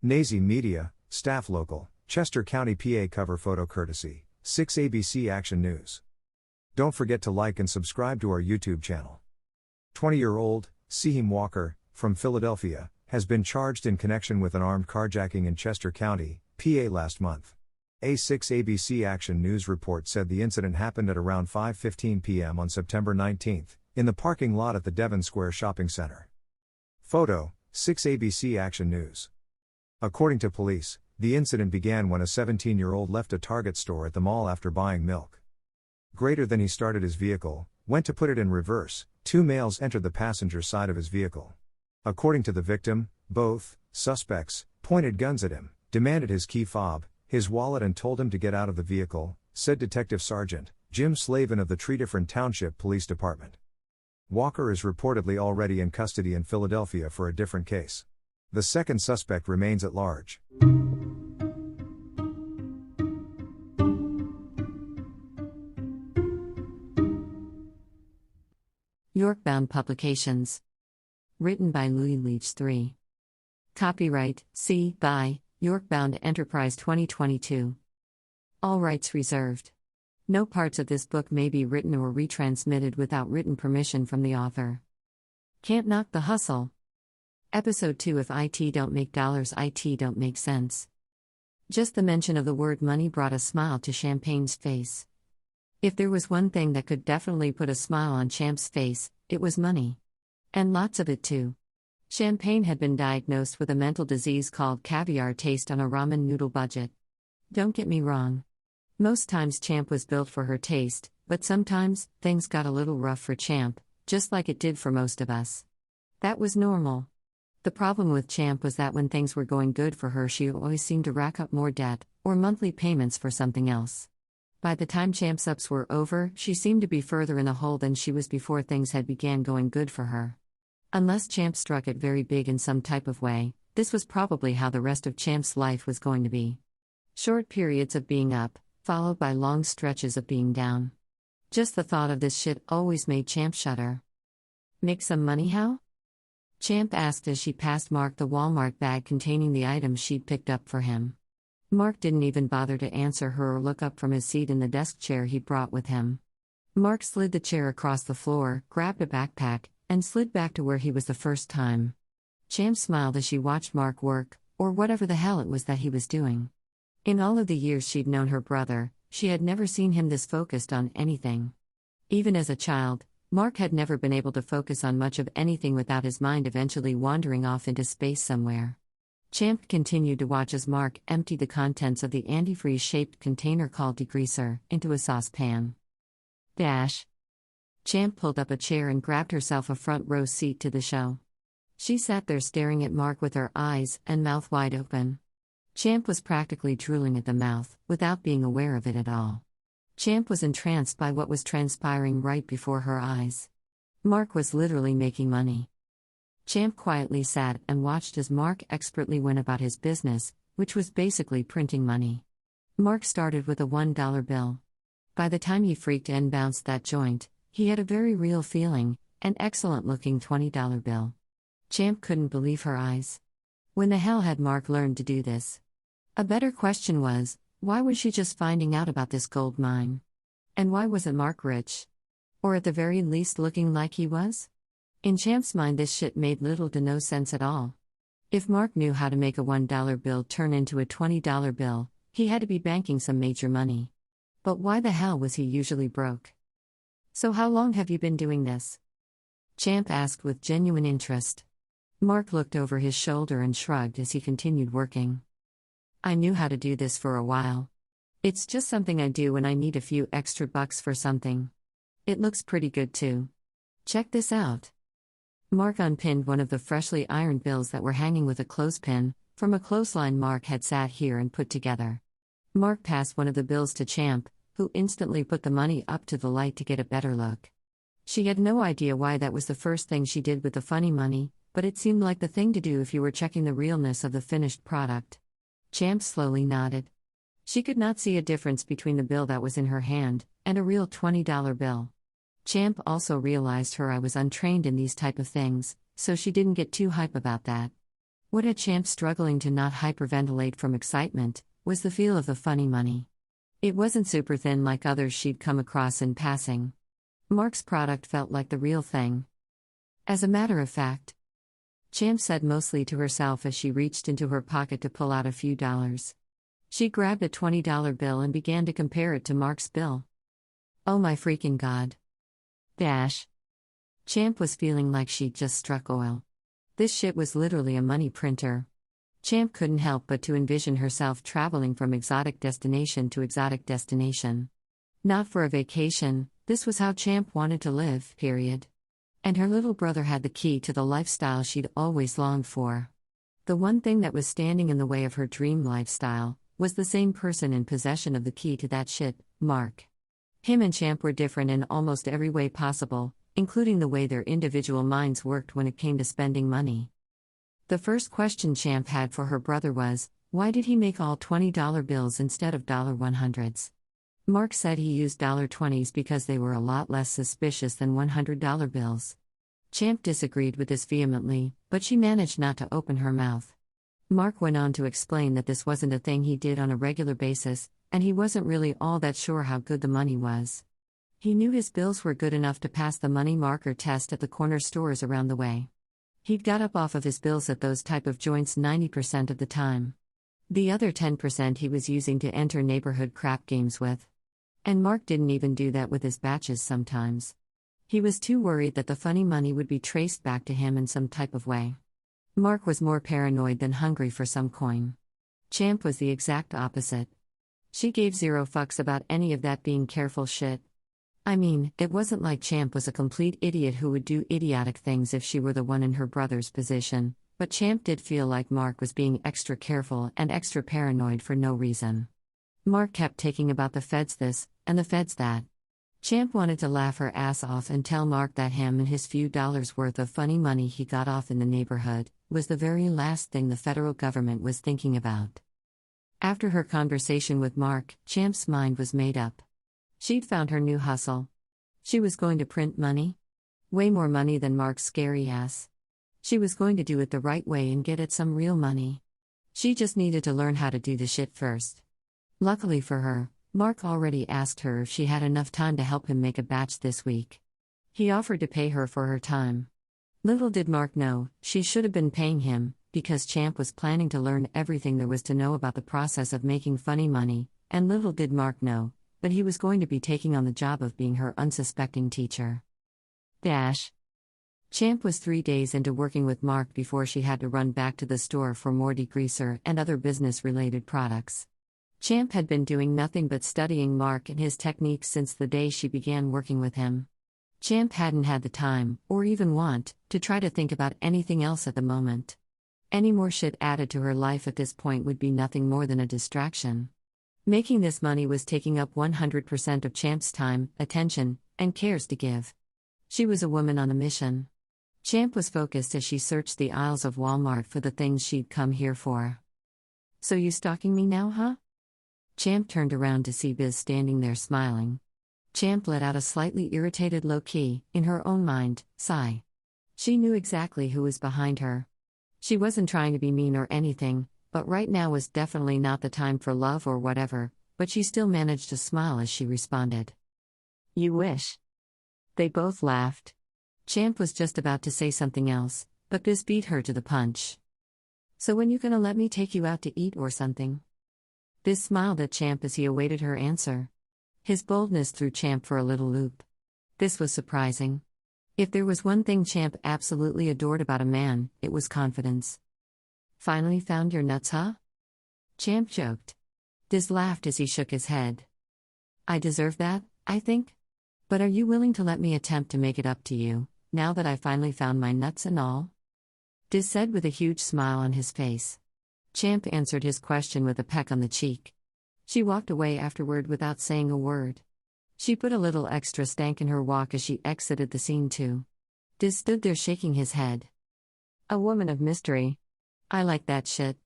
Nazy Media, staff local, Chester County, PA. Cover photo courtesy, 6 ABC Action News. Don't forget to like and subscribe to our YouTube channel. 20-year-old, Siheem Walker, from Philadelphia, has been charged in connection with an armed carjacking in Chester County, PA last month. A 6 ABC Action News report said the incident happened at around 5:15 p.m. on September 19, in the parking lot at the Devon Square Shopping Center. Photo, 6 ABC Action News. According to police, the incident began when a 17-year-old left a Target store at the mall after buying milk. Greater than he started his vehicle, went to put it in reverse, two males entered the passenger side of his vehicle. According to the victim, both suspects pointed guns at him, demanded his key fob, his wallet, and told him to get out of the vehicle, said Detective Sergeant Jim Slavin of the Tredyffrin Township Police Department. Walker is reportedly already in custody in Philadelphia for a different case. The second suspect remains at large. Yorkbound Publications. Written by Louis Leach III. Copyright C. by Yorkbound Enterprise 2022. All rights reserved. No parts of this book may be written or retransmitted without written permission from the author. Can't knock the hustle. Episode 2. If IT don't make dollars, IT don't make sense. Just the mention of the word money brought a smile to Champagne's face. If there was one thing that could definitely put a smile on Champ's face, it was money. And lots of it too. Champagne had been diagnosed with a mental disease called caviar taste on a ramen noodle budget. Don't get me wrong. Most times Champ was built for her taste, but sometimes, things got a little rough for Champ, just like it did for most of us. That was normal. The problem with Champ was that when things were going good for her, she always seemed to rack up more debt, or monthly payments for something else. By the time Champ's ups were over, she seemed to be further in the hole than she was before things had began going good for her. Unless Champ struck it very big in some type of way, this was probably how the rest of Champ's life was going to be. Short periods of being up, followed by long stretches of being down. Just the thought of this shit always made Champ shudder. Make some money how? Champ asked as she passed Mark the Walmart bag containing the items she'd picked up for him. Mark didn't even bother to answer her or look up from his seat in the desk chair he brought with him. Mark slid the chair across the floor, grabbed a backpack, and slid back to where he was the first time. Champ smiled as she watched Mark work, or whatever the hell it was that he was doing. In all of the years she'd known her brother, she had never seen him this focused on anything. Even as a child, Mark had never been able to focus on much of anything without his mind eventually wandering off into space somewhere. Champ continued to watch as Mark emptied the contents of the antifreeze-shaped container called degreaser into a saucepan. Champ pulled up a chair and grabbed herself a front-row seat to the show. She sat there staring at Mark with her eyes and mouth wide open. Champ was practically drooling at the mouth, without being aware of it at all. Champ was entranced by what was transpiring right before her eyes. Mark was literally making money. Champ quietly sat and watched as Mark expertly went about his business, which was basically printing money. Mark started with a $1 bill. By the time he freaked and bounced that joint, he had a very real feeling, an excellent-looking $20 bill. Champ couldn't believe her eyes. When the hell had Mark learned to do this? A better question was, why was she just finding out about this gold mine? And why wasn't Mark rich? Or at the very least looking like he was? In Champ's mind, this shit made little to no sense at all. If Mark knew how to make a $1 bill turn into a $20 bill, he had to be banking some major money. But why the hell was he usually broke? So how long have you been doing this? Champ asked with genuine interest. Mark looked over his shoulder and shrugged as he continued working. I knew how to do this for a while. It's just something I do when I need a few extra bucks for something. It looks pretty good too. Check this out. Mark unpinned one of the freshly ironed bills that were hanging with a clothespin, from a clothesline Mark had sat here and put together. Mark passed one of the bills to Champ, who instantly put the money up to the light to get a better look. She had no idea why that was the first thing she did with the funny money, but it seemed like the thing to do if you were checking the realness of the finished product. Champ slowly nodded. She could not see a difference between the bill that was in her hand and a real $20 bill. Champ also realized her I was untrained in these type of things, so she didn't get too hype about that. What had Champ struggling to not hyperventilate from excitement was the feel of the funny money. It wasn't super thin like others she'd come across in passing. Mark's product felt like the real thing. As a matter of fact, Champ said mostly to herself as she reached into her pocket to pull out a few dollars. She grabbed a $20 bill and began to compare it to Mark's bill. Oh my freaking god. Champ was feeling like she'd just struck oil. This shit was literally a money printer. Champ couldn't help but to envision herself traveling from exotic destination to exotic destination. Not for a vacation, this was how Champ wanted to live, period. And her little brother had the key to the lifestyle she'd always longed for. The one thing that was standing in the way of her dream lifestyle was the same person in possession of the key to that shit, Mark. Him and Champ were different in almost every way possible, including the way their individual minds worked when it came to spending money. The first question Champ had for her brother was, why did he make all $20 bills instead of $100s? Mark said he used $20s because they were a lot less suspicious than $100 bills. Champ disagreed with this vehemently, but she managed not to open her mouth. Mark went on to explain that this wasn't a thing he did on a regular basis, and he wasn't really all that sure how good the money was. He knew his bills were good enough to pass the money marker test at the corner stores around the way. He'd got up off of his bills at those type of joints 90% of the time. The other 10% he was using to enter neighborhood crap games with. And Mark didn't even do that with his batches sometimes. He was too worried that the funny money would be traced back to him in some type of way. Mark was more paranoid than hungry for some coin. Champ was the exact opposite. She gave zero fucks about any of that being careful shit. I mean, it wasn't like Champ was a complete idiot who would do idiotic things if she were the one in her brother's position, but Champ did feel like Mark was being extra careful and extra paranoid for no reason. Mark kept taking about the feds this, and the feds that. Champ wanted to laugh her ass off and tell Mark that him and his few dollars worth of funny money he got off in the neighborhood was the very last thing the federal government was thinking about. After her conversation with Mark, Champ's mind was made up. She'd found her new hustle. She was going to print money. Way more money than Mark's scary ass. She was going to do it the right way and get at some real money. She just needed to learn how to do the shit first. Luckily for her, Mark already asked her if she had enough time to help him make a batch this week. He offered to pay her for her time. Little did Mark know, she should have been paying him, because Champ was planning to learn everything there was to know about the process of making funny money, and little did Mark know, but he was going to be taking on the job of being her unsuspecting teacher. Champ was 3 days into working with Mark before she had to run back to the store for more degreaser and other business-related products. Champ had been doing nothing but studying Mark and his techniques since the day she began working with him. Champ hadn't had the time, or even want, to try to think about anything else at the moment. Any more shit added to her life at this point would be nothing more than a distraction. Making this money was taking up 100% of Champ's time, attention, and cares to give. She was a woman on a mission. Champ was focused as she searched the aisles of Walmart for the things she'd come here for. So you stalking me now, huh? Champ turned around to see Biz standing there smiling. Champ let out a slightly irritated low-key, in her own mind, sigh. She knew exactly who was behind her. She wasn't trying to be mean or anything, but right now was definitely not the time for love or whatever, but she still managed to smile as she responded. You wish. They both laughed. Champ was just about to say something else, but Biz beat her to the punch. So when you gonna let me take you out to eat or something? Biz smiled at Champ as he awaited her answer. His boldness threw Champ for a little loop. This was surprising. If there was one thing Champ absolutely adored about a man, it was confidence. Finally found your nuts, huh? Champ joked. Diz laughed as he shook his head. I deserve that, I think. But are you willing to let me attempt to make it up to you, now that I finally found my nuts and all? Diz said with a huge smile on his face. Champ answered his question with a peck on the cheek. She walked away afterward without saying a word. She put a little extra stank in her walk as she exited the scene too. Diz stood there shaking his head. A woman of mystery. I like that shit.